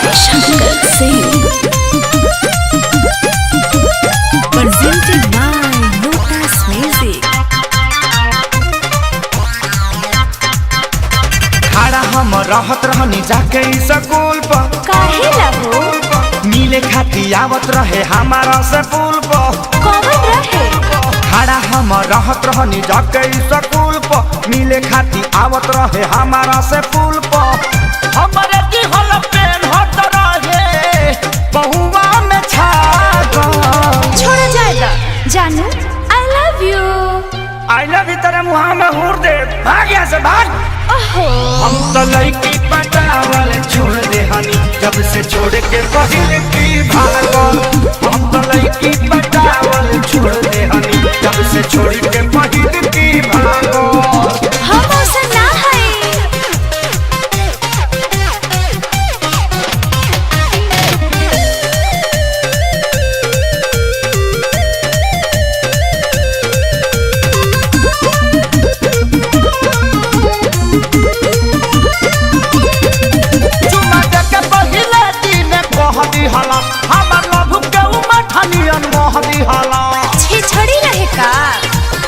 by Shankar Singh. Presented by Lotus Music. खड़ा हम रहत रहनी जाके स्कूल पर काहे लगो मिले खाती आवत रहे हमारा से पुल पर कौन रहे खड़ा हम रहत रहनी जाके स्कूल पर मिले खाती आवत रहे हमारा से पुल पर हमारे की हल पेन हट रहे बहुआ में छागो छोड़ जाएगा जानू I love you. I love you तेरे मुँह में हुर दे भाग यहाँ से भाग ओहो हम तो लड़की पटावल छोड़ दे हनी जब से छोड़ के पहले की भागो हम तो लड़की पटावल छोड़ दे हनी जब से छोड़ के पहले की भागो हम उसे ना है हमार लभ के उमठनियन मोहदी हाला छिछड़ी रहे का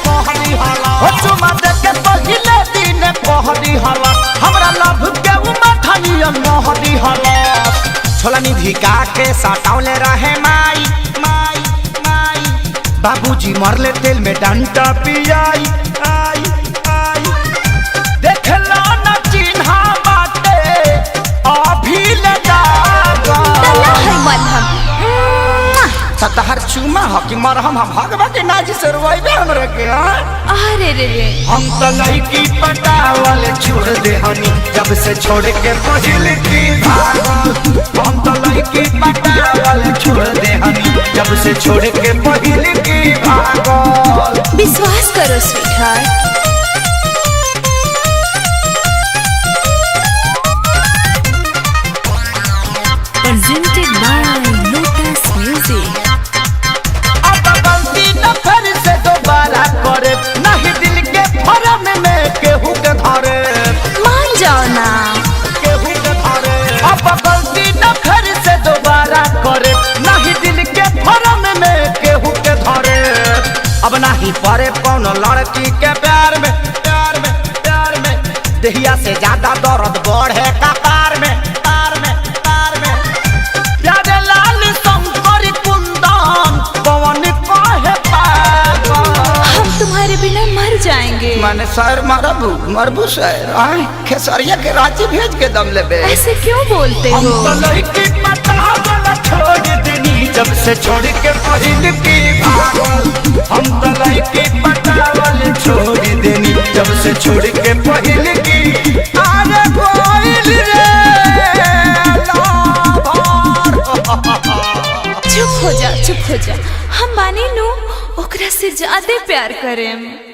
मोहदी हाला हो चुमा दे के पहिले दिन मोहदी हाला हमरा लभ के उमठनियन मोहदी हाला छोला निधि का के सटावले रहे माई माई माई बाबूजी मरले तेल में डंटा पियाई आई आई देख लो न चिन्हा बाटे अभी ले जागा तला है मलहम सतहर चूमा हो कि मरहम हम भगवा के नाजी से रोइबे हमरे के अरे रे रे हम तो लड़की पटावल छोड़ दे हनी जब से छोड़ के पहले की भागो हम तो लड़की पटावल छोड़ दे हनी जब से छोड़ के पहले की भागो विश्वास करो sweetheart presented by Lotus Music. अब गलती न फिर से दोबारा करे नहीं दिल के भरम में केहू के धरे मान जाओ ना केहू के धरे अब गलती न फिर से दोबारा करे नहीं दिल के भरम में केहू के धरे अब नहीं पड़े कौन लड़की के प्यार में प्यार में प्यार में देहिया से ज्यादा दर्द बढ़े कपार में तार में तार में प्यारे लाल शंकर कुंदन पवन कहे पागल हम तुम्हारे बिना मर जाएंगे मैंने सर मरबू मरबू सर आए खेसरिया के रांची भेज के दम लेबे ऐसे क्यों बोलते हम हो तो लड़की पटावल छोड़ देनी जब से छोड़ के पहले की भागल हम तो लड़की पटावल छोड़ देनी जब से छोड़ के पहले की अरे कोइल रे चुप हो जा हम माने नु ओकरा से ज्यादा प्यार करें